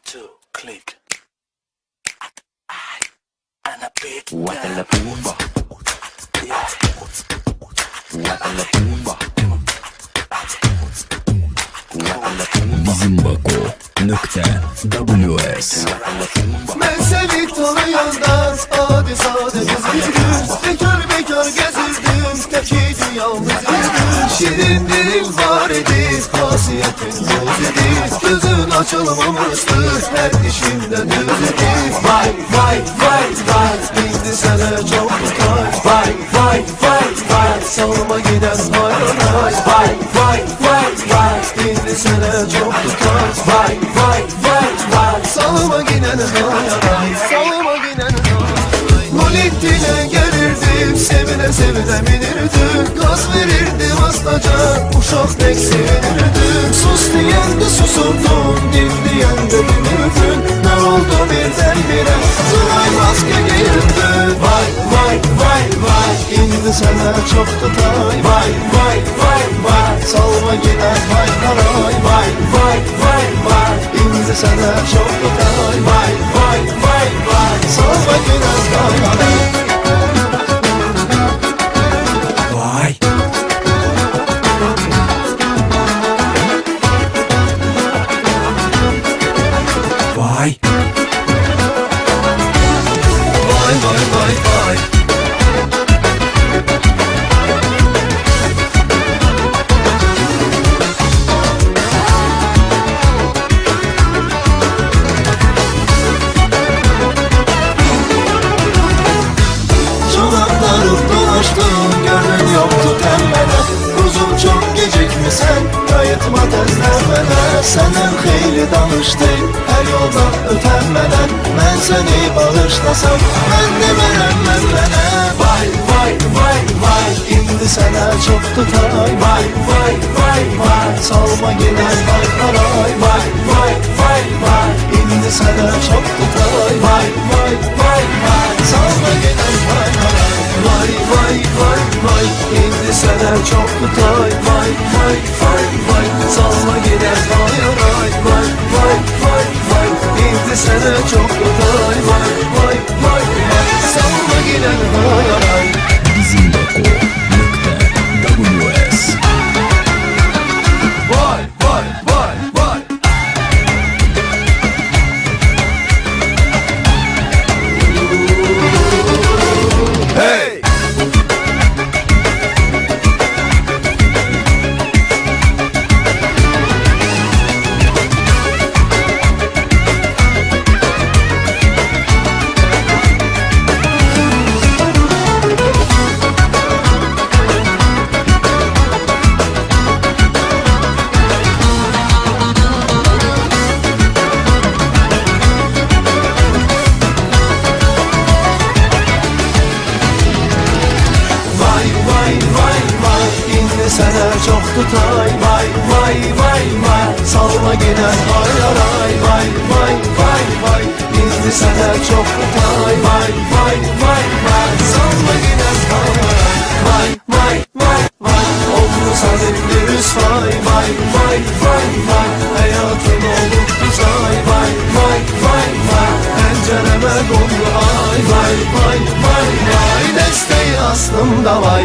2, click. And a bit Wakala Pumba, yeah. Wakala Pumba, Wakala Pumba, Zimbako.ws Ben seni tanıyandan sade sade üzüldüm. Bekar bekar gezirdim, teki dünyamızırdım. Şirin dilin var idi, hasiyetin göz idi. Gözün açılmamıştır, her işimden düz idi. Vay vay vay vay, şimdi sana çok tutar. Vay vay vay vay, salma giden hayranay. Vay vay vay vay, şimdi sana çok tutar. Vay vay vay vay, salma giden hayranay. Salma giden hayranay. Molintine gelirdim, sevine sevine binirdim. Gaz verirdim aslaca, uşak pek sevinirdim. Sus diyen de susurdum, din diyen de dinirdim. Ne oldu birdenbire, Zulay maske giyirdi. Vay vay vay vay, indi sana çok tutay. Vay vay vay vay, salma giden vay karay. Vay vay vay vay, indi sana çok tutay. Vay vay vay vay, salma giden vay karay. Vay Vay Vay vay vay vay. Sokakları dolaştım, gönlün yoktu tembele. Uzun çok gecikmişsen, kayıtma tezlenmeden. Senden xeyli danışdım, her yoldan ötenmeden. Ben seni bağışlasam, ben demerem ben bana. Vay vay vay vay, indi sana çok tutay. Vay vay vay vay, salma giden vay karay. Vay vay vay vay, indi sana çok tutay. Vay vay vay vay, salma giden vay karay. Vay vay vay vay, indi sana çok tutay. Vay vay vay vay, salma giden vay karay. Vay vay vay vay, indi sana çok tutay. Vay vay vay vay, salma giden vay karay. Zimbako.ws Vay vay vay vay. Hey! Vay vay vay vay, indi sana çok tutay. Vay vay vay vay, salma giden vay aray. Vay vay vay vay, indi sana çok tutay. Vay vay vay vay, salma giden vay aray. Vay vay vay vay, oldu senin bir rüsvay. Vay vay vay vay, hayatın olup güzel. Vay vay vay vay, pencereme kondu ay. Vay vay vay vay, desteği aslımda vay.